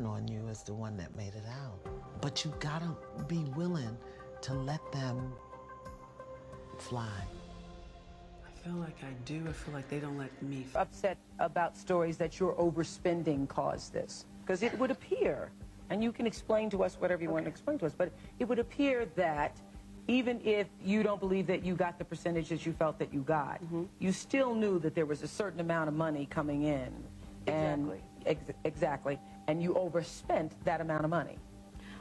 on you is the one that made it out. But you gotta be willing to let them fly. I feel like I do. I feel like they don't let me. Upset about stories that your overspending caused this. Because it would appear, and you can explain to us whatever you want to explain to us, but it would appear that even if you don't believe that you got the percentages you felt that you got, you still knew that there was a certain amount of money coming in. Exactly. And, exactly. And you overspent that amount of money.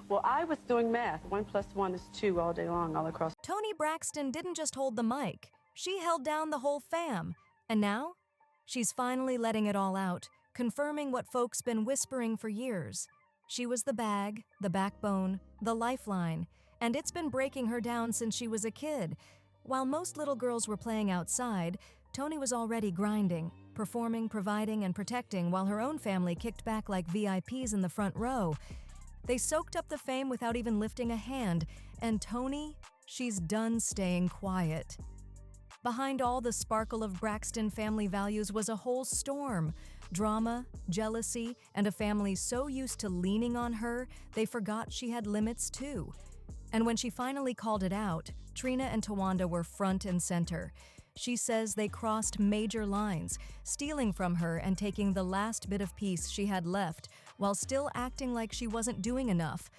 Well, I was doing math. 1 + 1 is 2 all day long, all across. Toni Braxton didn't just hold the mic. She held down the whole fam. And now, she's finally letting it all out, confirming what folks been whispering for years. She was the bag, the backbone, the lifeline, and it's been breaking her down since she was a kid. While most little girls were playing outside, Toni was already grinding, performing, providing, and protecting while her own family kicked back like VIPs in the front row. They soaked up the fame without even lifting a hand, and Toni, she's done staying quiet. Behind all the sparkle of Braxton Family Values was a whole storm. Drama, jealousy, and a family so used to leaning on her, they forgot she had limits too. And when she finally called it out, Trina and Towanda were front and center. She says they crossed major lines, stealing from her and taking the last bit of peace she had left, while still acting like she wasn't doing enough.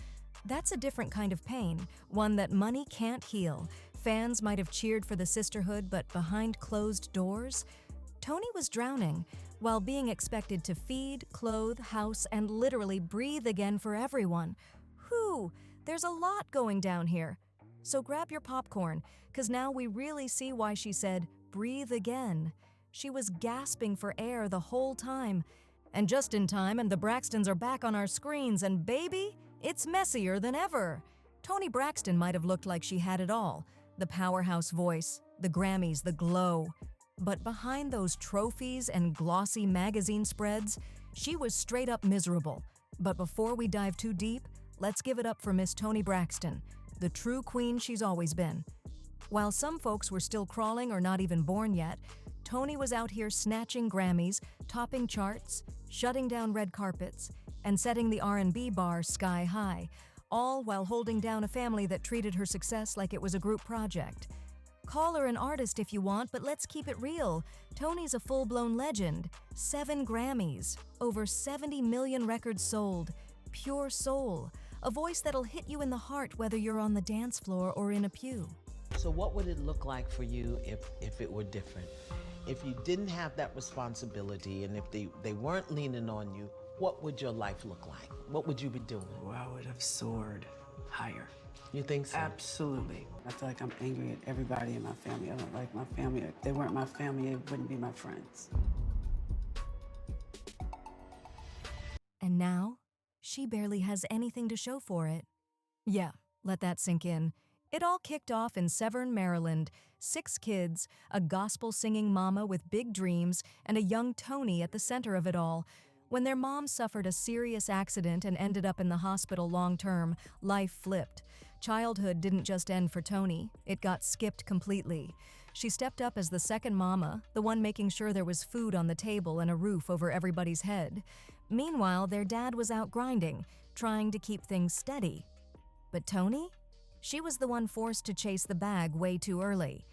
That's a different kind of pain, one that money can't heal. Fans might have cheered for the sisterhood, but behind closed doors? Toni was drowning, while being expected to feed, clothe, house, and literally breathe again for everyone. Whew, there's a lot going down here. So grab your popcorn, because now we really see why she said, breathe again. She was gasping for air the whole time. And just in time, and the Braxtons are back on our screens, and baby, it's messier than ever. Toni Braxton might have looked like she had it all. The powerhouse voice, the Grammys, the glow. But behind those trophies and glossy magazine spreads, she was straight up miserable. But before we dive too deep, let's give it up for Miss Toni Braxton, the true queen she's always been. While some folks were still crawling or not even born yet, Toni was out here snatching Grammys, topping charts, shutting down red carpets, and setting the R&B bar sky high, all while holding down a family that treated her success like it was a group project. Call her an artist if you want, but let's keep it real. Toni's a full-blown legend. 7 Grammys, over 70 million records sold, pure soul, a voice that'll hit you in the heart whether you're on the dance floor or in a pew. So what would it look like for you if it were different? If you didn't have that responsibility and if they weren't leaning on you, what would your life look like? What would you be doing? Oh, I would have soared higher. You think so? Absolutely. I feel like I'm angry at everybody in my family. I don't like my family. If they weren't my family, it wouldn't be my friends. And now, she barely has anything to show for it. Yeah, let that sink in. It all kicked off in Severn, Maryland. 6 kids, a gospel-singing mama with big dreams, and a young Toni at the center of it all. When their mom suffered a serious accident and ended up in the hospital long-term, life flipped. Childhood didn't just end for Toni, it got skipped completely. She stepped up as the second mama, the one making sure there was food on the table and a roof over everybody's head. Meanwhile, their dad was out grinding, trying to keep things steady. But Toni? She was the one forced to chase the bag way too early.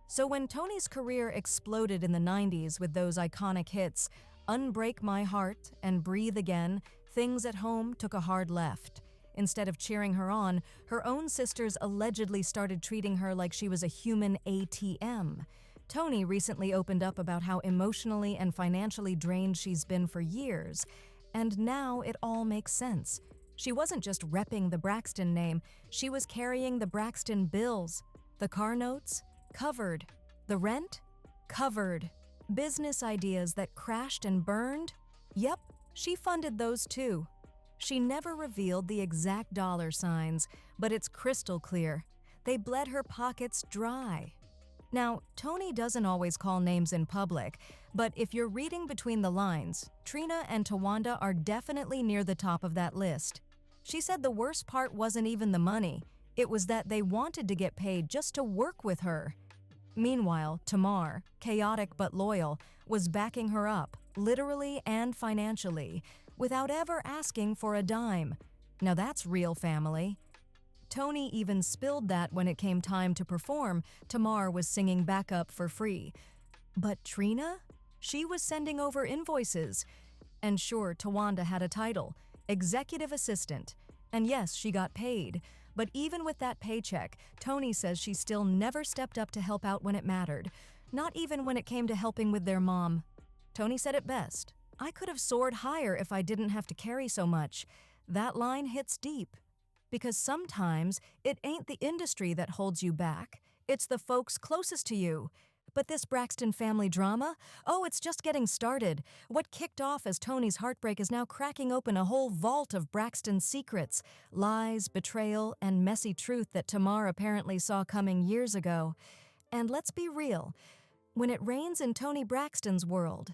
So when Toni's career exploded in the 90s with those iconic hits, Unbreak My Heart and Breathe Again, things at home took a hard left. Instead of cheering her on, her own sisters allegedly started treating her like she was a human ATM. Toni recently opened up about how emotionally and financially drained she's been for years, and now it all makes sense. She wasn't just repping the Braxton name, she was carrying the Braxton bills. The car notes? Covered. The rent? Covered. Business ideas that crashed and burned? Yep, she funded those too. She never revealed the exact dollar signs, but it's crystal clear. They bled her pockets dry. Now, Toni doesn't always call names in public, but if you're reading between the lines, Trina and Towanda are definitely near the top of that list. She said the worst part wasn't even the money, it was that they wanted to get paid just to work with her. Meanwhile, Tamar, chaotic but loyal, was backing her up, literally and financially. without ever asking for a dime. Now that's real family. Toni even spilled that when it came time to perform, Tamar was singing backup for free. But Trina? She was sending over invoices. And sure, Towanda had a title, executive assistant. And yes, she got paid. But even with that paycheck, Toni says she still never stepped up to help out when it mattered. Not even when it came to helping with their mom. Toni said it best. "I could have soared higher if I didn't have to carry so much." That line hits deep. Because sometimes it ain't the industry that holds you back. It's the folks closest to you. But this Braxton family drama? Oh, it's just getting started. What kicked off as Toni's heartbreak is now cracking open a whole vault of Braxton's secrets, lies, betrayal, and messy truth that Tamar apparently saw coming years ago. And let's be real, when it rains in Toni Braxton's world,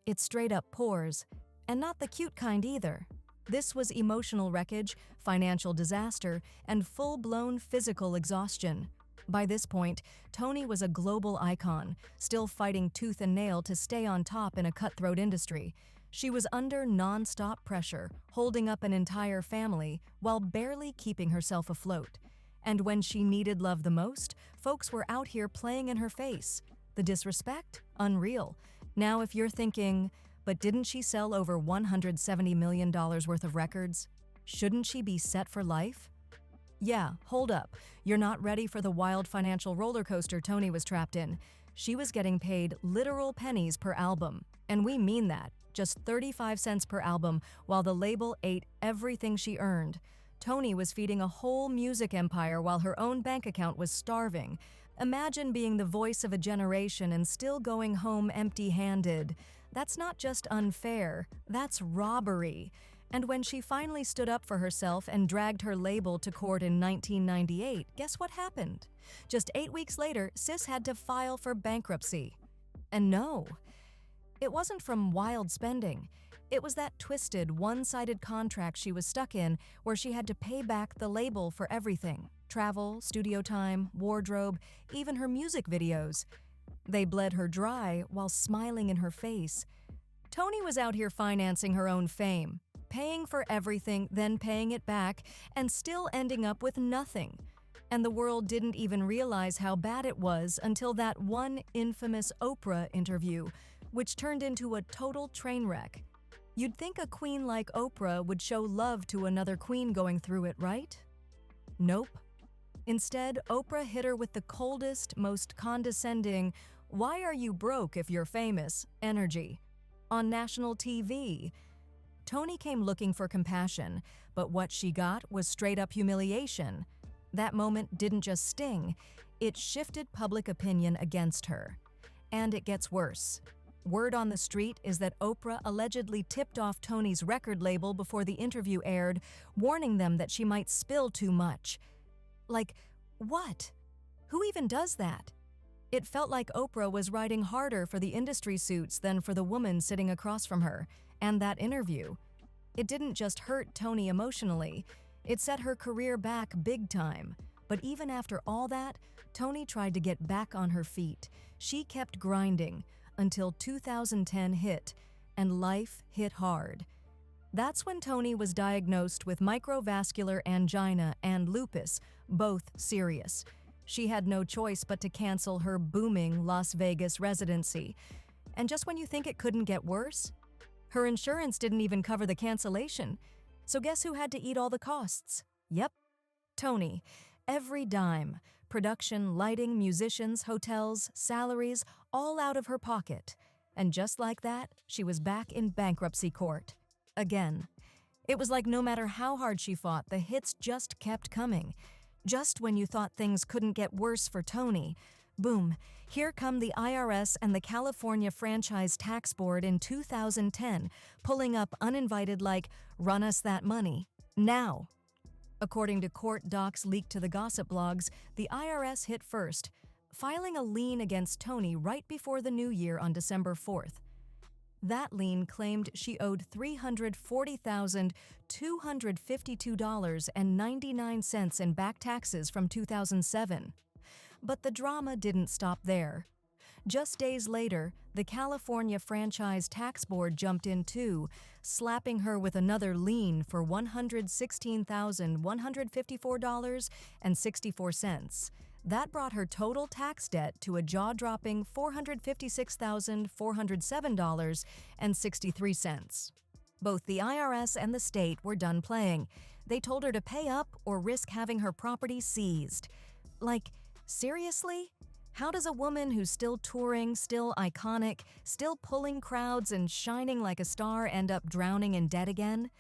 it straight up pours. And not the cute kind either. This was emotional wreckage, financial disaster, and full-blown physical exhaustion. By this point, Toni was a global icon, still fighting tooth and nail to stay on top in a cutthroat industry. She was under non-stop pressure, holding up an entire family while barely keeping herself afloat. And when she needed love the most, folks were out here playing in her face. The disrespect? Unreal. Now if you're thinking, but didn't she sell over $170 million worth of records? Shouldn't she be set for life? Yeah, hold up. You're not ready for the wild financial roller coaster Toni was trapped in. She was getting paid literal pennies per album. And we mean that, just 35 cents per album, while the label ate everything she earned. Toni was feeding a whole music empire while her own bank account was starving. Imagine being the voice of a generation and still going home empty-handed. That's not just unfair, that's robbery. And when she finally stood up for herself and dragged her label to court in 1998, guess what happened? Just 8 weeks later, Sis had to file for bankruptcy. And no, it wasn't from wild spending. It was that twisted, one-sided contract she was stuck in where she had to pay back the label for everything. Travel, studio time, wardrobe, even her music videos. They bled her dry while smiling in her face. Toni was out here financing her own fame, paying for everything, then paying it back, and still ending up with nothing. And the world didn't even realize how bad it was until that one infamous Oprah interview, which turned into a total train wreck. You'd think a queen like Oprah would show love to another queen going through it, right? Nope. Instead, Oprah hit her with the coldest, most condescending, "Why are you broke if you're famous?" energy. On national TV. Toni came looking for compassion, but what she got was straight-up humiliation. That moment didn't just sting, it shifted public opinion against her. And it gets worse. Word on the street is that Oprah allegedly tipped off Toni's record label before the interview aired, warning them that she might spill too much. Like, what? Who even does that? It felt like Oprah was riding harder for the industry suits than for the woman sitting across from her. And that interview. It didn't just hurt Toni emotionally, it set her career back big time. But even after all that, Toni tried to get back on her feet. She kept grinding until 2010 hit, and life hit hard. That's when Toni was diagnosed with microvascular angina and lupus, both serious. She had no choice but to cancel her booming Las Vegas residency. And just when you think it couldn't get worse, her insurance didn't even cover the cancellation. So guess who had to eat all the costs? Yep, Toni. Every dime. Production, lighting, musicians, hotels, salaries, all out of her pocket. And just like that, she was back in bankruptcy court. Again. It was like no matter how hard she fought, the hits just kept coming. Just when you thought things couldn't get worse for Toni, boom, here come the IRS and the California Franchise Tax Board in 2010, pulling up uninvited like, "Run us that money, now." According to court docs leaked to the gossip blogs, the IRS hit first, filing a lien against Toni right before the new year on December 4th. That lien claimed she owed $340,252.99 in back taxes from 2007. But the drama didn't stop there. Just days later, the California Franchise Tax Board jumped in too, slapping her with another lien for $116,154.64. That brought her total tax debt to a jaw-dropping $456,407.63. Both the IRS and the state were done playing. They told her to pay up or risk having her property seized. Like, seriously? How does a woman who's still touring, still iconic, still pulling crowds and shining like a star end up drowning in debt again?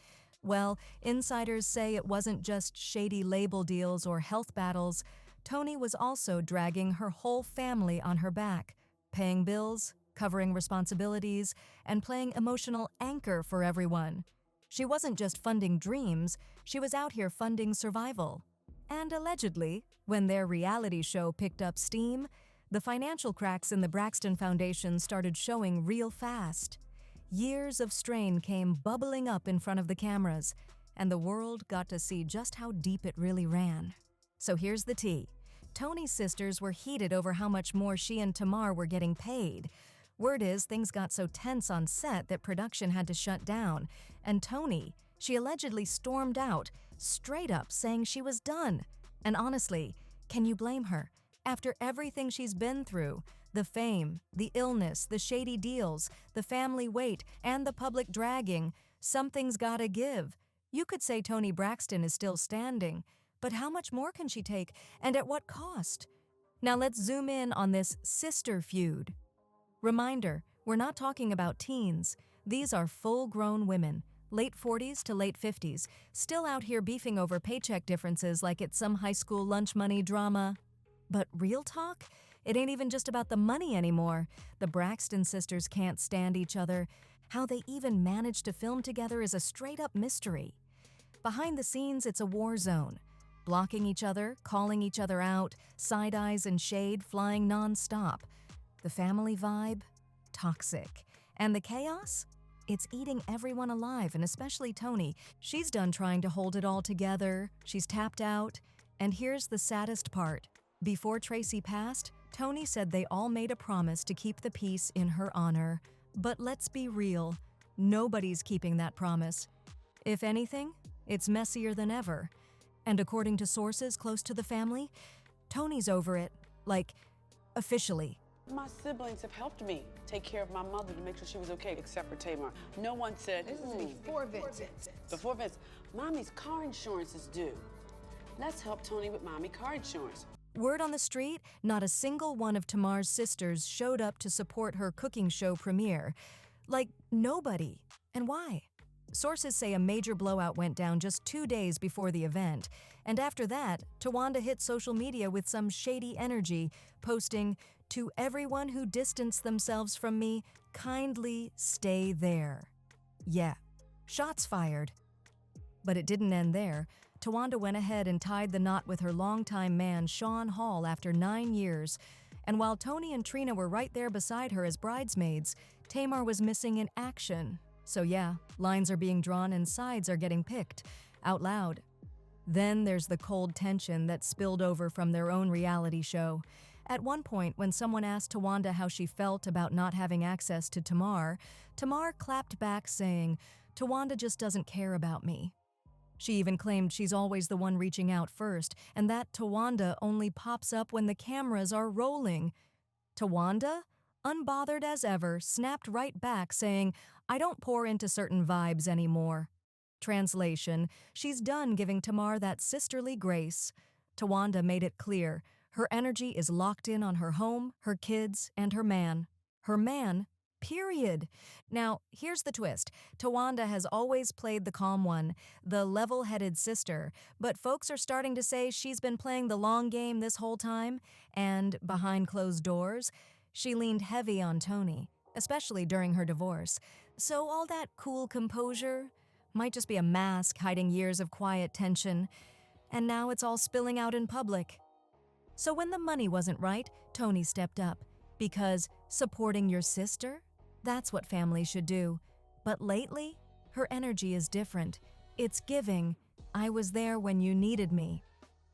Well, insiders say it wasn't just shady label deals or health battles. Toni was also dragging her whole family on her back, paying bills, covering responsibilities, and playing emotional anchor for everyone. She wasn't just funding dreams, she was out here funding survival. And allegedly, when their reality show picked up steam, the financial cracks in the Braxton Foundation started showing real fast. Years of strain came bubbling up in front of the cameras, and the world got to see just how deep it really ran. So here's the tea. Toni's sisters were heated over how much more she and Tamar were getting paid. Word is things got so tense on set that production had to shut down, and Toni, she allegedly stormed out, straight up saying she was done. And honestly, can you blame her? After everything she's been through, the fame, the illness, the shady deals, the family weight, and the public dragging, something's gotta give. You could say Toni Braxton is still standing, but how much more can she take, and at what cost? Now let's zoom in on this sister feud. Reminder, we're not talking about teens. These are full-grown women, late 40s to late 50s, still out here beefing over paycheck differences like it's some high school lunch money drama. But real talk? It ain't even just about the money anymore. The Braxton sisters can't stand each other. How they even managed to film together is a straight-up mystery. Behind the scenes, it's a war zone. Blocking each other, calling each other out, side eyes and shade flying non-stop. The family vibe? Toxic. And the chaos? It's eating everyone alive, and especially Toni. She's done trying to hold it all together. She's tapped out. And here's the saddest part. Before Tracy passed, Toni said they all made a promise to keep the peace in her honor. But let's be real, nobody's keeping that promise. If anything, it's messier than ever. And according to sources close to the family, Toni's over it, like, officially. My siblings have helped me take care of my mother to make sure she was okay, except for Tamar. No one said, This is before Vincent. Before Vince, Mommy's car insurance is due. Let's help Toni with Mommy car insurance. Word on the street, not a single one of Tamar's sisters showed up to support her cooking show premiere. Like, nobody. And why? Sources say a major blowout went down just 2 days before the event, and after that, Towanda hit social media with some shady energy, posting, "To everyone who distanced themselves from me, kindly stay there." Yeah, shots fired. But it didn't end there. Towanda went ahead and tied the knot with her longtime man, Sean Hall, after 9 years. And while Toni and Trina were right there beside her as bridesmaids, Tamar was missing in action. So yeah, lines are being drawn and sides are getting picked, out loud. Then there's the cold tension that spilled over from their own reality show. At one point, when someone asked Towanda how she felt about not having access to Tamar, Tamar clapped back saying, "Towanda just doesn't care about me." She even claimed she's always the one reaching out first, and that Towanda only pops up when the cameras are rolling. Towanda, unbothered as ever, snapped right back saying, "I don't pour into certain vibes anymore." Translation, she's done giving Tamar that sisterly grace. Towanda made it clear, her energy is locked in on her home, her kids, and her man. Her man, period. Now, here's the twist. Towanda has always played the calm one, the level-headed sister, but folks are starting to say she's been playing the long game this whole time, and behind closed doors, she leaned heavy on Toni, especially during her divorce. So all that cool composure might just be a mask hiding years of quiet tension, and now it's all spilling out in public. So when the money wasn't right, Toni stepped up, because supporting your sister? That's what family should do. But lately, her energy is different. It's giving, "I was there when you needed me,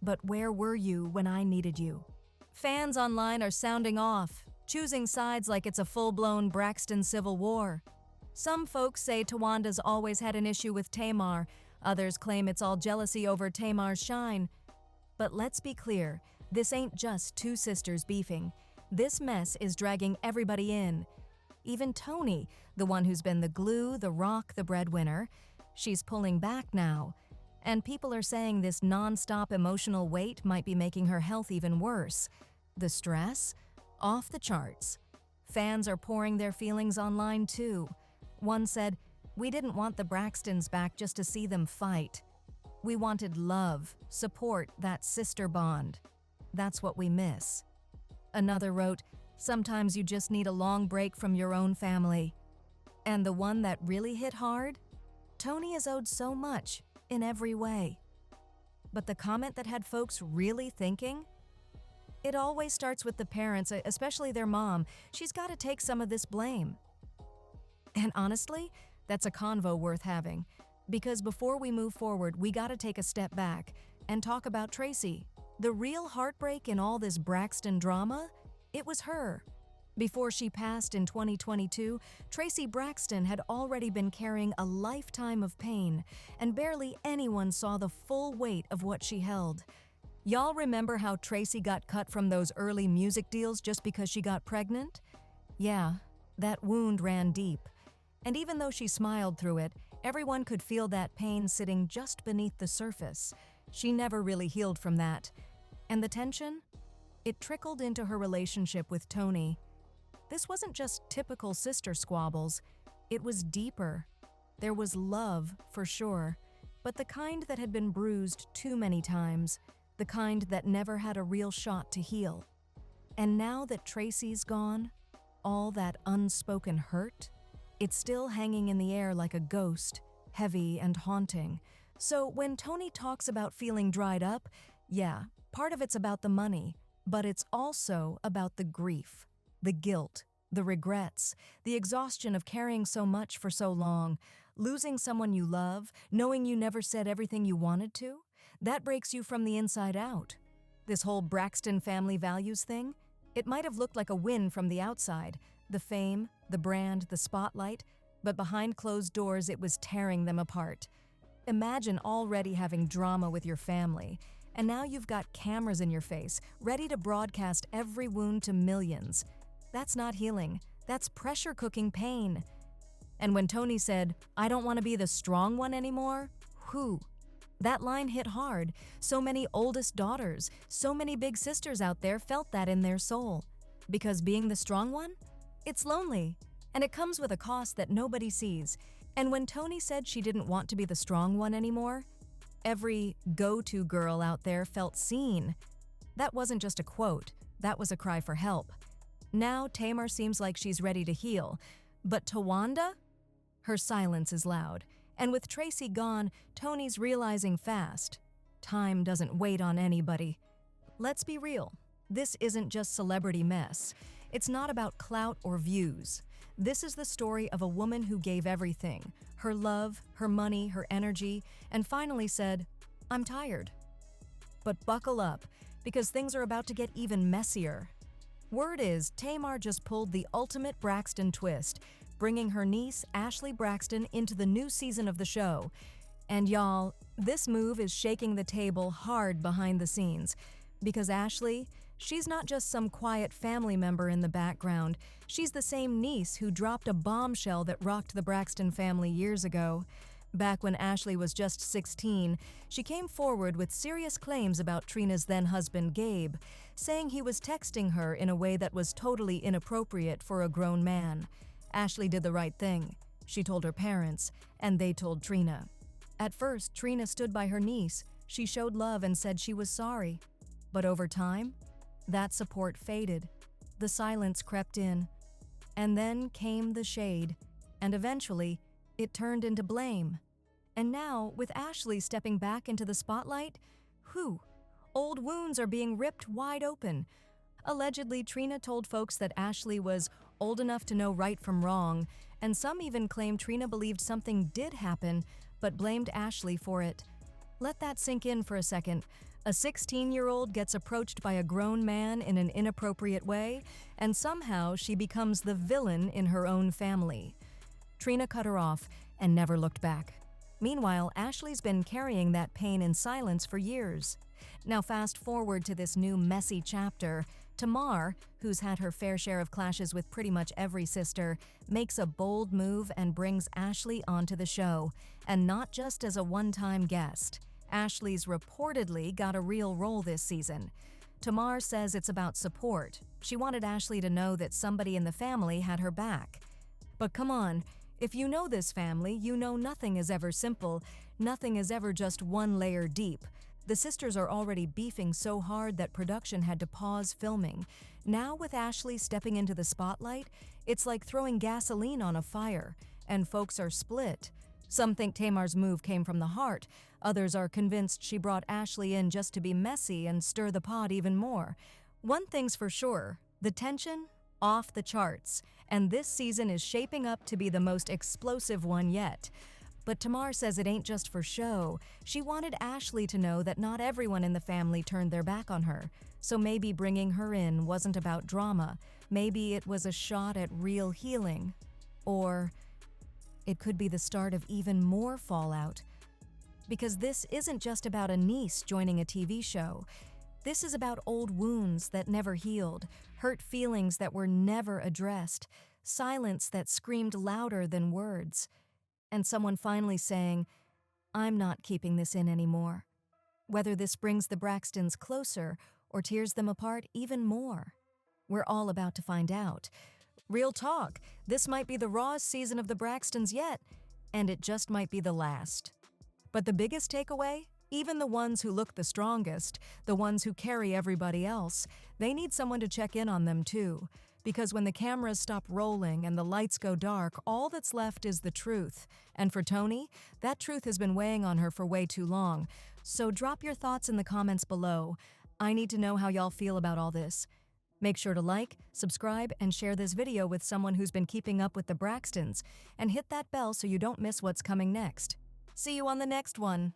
but where were you when I needed you?" Fans online are sounding off. choosing sides like it's a full-blown Braxton civil war. Some folks say Towanda's always had an issue with Tamar. Others claim it's all jealousy over Tamar's shine. But let's be clear, this ain't just two sisters beefing. This mess is dragging everybody in. Even Toni, the one who's been the glue, the rock, the breadwinner, she's pulling back now. And people are saying this non-stop emotional weight might be making her health even worse. The stress? Off the charts. Fans are pouring their feelings online too. One said, "We didn't want the Braxtons back just to see them fight. We wanted love, support, that sister bond. That's what we miss." Another wrote, "Sometimes you just need a long break from your own family." And the one that really hit hard? Toni is owed so much, in every way. But the comment that had folks really thinking? It always starts with the parents, especially their mom. She's got to take some of this blame. And honestly, that's a convo worth having. Because before we move forward, we got to take a step back and talk about Tracy. The real heartbreak in all this Braxton drama? It was her. Before she passed in 2022, Tracy Braxton had already been carrying a lifetime of pain, and barely anyone saw the full weight of what she held. Y'all remember how Tracy got cut from those early music deals just because she got pregnant? Yeah, that wound ran deep. And even though she smiled through it, everyone could feel that pain sitting just beneath the surface. She never really healed from that. And the tension? It trickled into her relationship with Toni. This wasn't just typical sister squabbles. It was deeper. There was love, for sure, but the kind that had been bruised too many times, the kind that never had a real shot to heal. And now that Tracy's gone, all that unspoken hurt, it's still hanging in the air like a ghost, heavy and haunting. So when Toni talks about feeling dried up, yeah, part of it's about the money, but it's also about the grief, the guilt, the regrets, the exhaustion of carrying so much for so long, losing someone you love, knowing you never said everything you wanted to. That breaks you from the inside out. This whole Braxton Family Values thing, it might have looked like a win from the outside, the fame, the brand, the spotlight, but behind closed doors it was tearing them apart. Imagine already having drama with your family, and now you've got cameras in your face, ready to broadcast every wound to millions. That's not healing. That's pressure cooking pain. And when Toni said, "I don't want to be the strong one anymore," whew. That line hit hard. So many oldest daughters, so many big sisters out there felt that in their soul. Because being the strong one? It's lonely, and it comes with a cost that nobody sees. And when Toni said she didn't want to be the strong one anymore, every go-to girl out there felt seen. That wasn't just a quote, that was a cry for help. Now Tamar seems like she's ready to heal, but Towanda? Her silence is loud, and with Tracy gone, Toni's realizing fast. Time doesn't wait on anybody. Let's be real, this isn't just celebrity mess. It's not about clout or views. This is the story of a woman who gave everything, her love, her money, her energy, and finally said, "I'm tired." But buckle up, because things are about to get even messier. Word is, Tamar just pulled the ultimate Braxton twist, bringing her niece, Ashley Braxton, into the new season of the show. And y'all, this move is shaking the table hard behind the scenes, because Ashley, she's not just some quiet family member in the background. She's the same niece who dropped a bombshell that rocked the Braxton family years ago. Back when Ashley was just 16, she came forward with serious claims about Trina's then-husband, Gabe, saying he was texting her in a way that was totally inappropriate for a grown man. Ashley did the right thing. She told her parents, and they told Trina. At first, Trina stood by her niece. She showed love and said she was sorry. But over time, that support faded. The silence crept in. And then came the shade. And eventually, it turned into blame. And now, with Ashley stepping back into the spotlight, old wounds are being ripped wide open. Allegedly, Trina told folks that Ashley was old enough to know right from wrong, and some even claimed Trina believed something did happen, but blamed Ashley for it. Let that sink in for a second. A 16-year-old gets approached by a grown man in an inappropriate way, and somehow she becomes the villain in her own family. Trina cut her off and never looked back. Meanwhile, Ashley's been carrying that pain in silence for years. Now fast forward to this new messy chapter. Tamar, who's had her fair share of clashes with pretty much every sister, makes a bold move and brings Ashley onto the show, and not just as a one-time guest. Ashley's reportedly got a real role this season. Tamar says it's about support. She wanted Ashley to know that somebody in the family had her back. But come on, if you know this family, you know nothing is ever simple, nothing is ever just one layer deep. The sisters are already beefing so hard that production had to pause filming. Now with Ashley stepping into the spotlight, it's like throwing gasoline on a fire, and folks are split. Some think Tamar's move came from the heart. Others are convinced she brought Ashley in just to be messy and stir the pot even more. One thing's for sure, the tension, off the charts, and this season is shaping up to be the most explosive one yet. But Tamar says it ain't just for show. She wanted Ashley to know that not everyone in the family turned their back on her. So maybe bringing her in wasn't about drama. Maybe it was a shot at real healing. Or it could be the start of even more fallout. Because this isn't just about a niece joining a TV show. This is about old wounds that never healed, hurt feelings that were never addressed, silence that screamed louder than words, and someone finally saying, "I'm not keeping this in anymore." Whether this brings the Braxtons closer or tears them apart even more, we're all about to find out. Real talk, this might be the rawest season of the Braxtons yet, and it just might be the last. But the biggest takeaway? Even the ones who look the strongest, the ones who carry everybody else, they need someone to check in on them too. Because when the cameras stop rolling and the lights go dark, all that's left is the truth. And for Toni, that truth has been weighing on her for way too long. So drop your thoughts in the comments below. I need to know how y'all feel about all this. Make sure to like, subscribe, and share this video with someone who's been keeping up with the Braxtons. And hit that bell so you don't miss what's coming next. See you on the next one.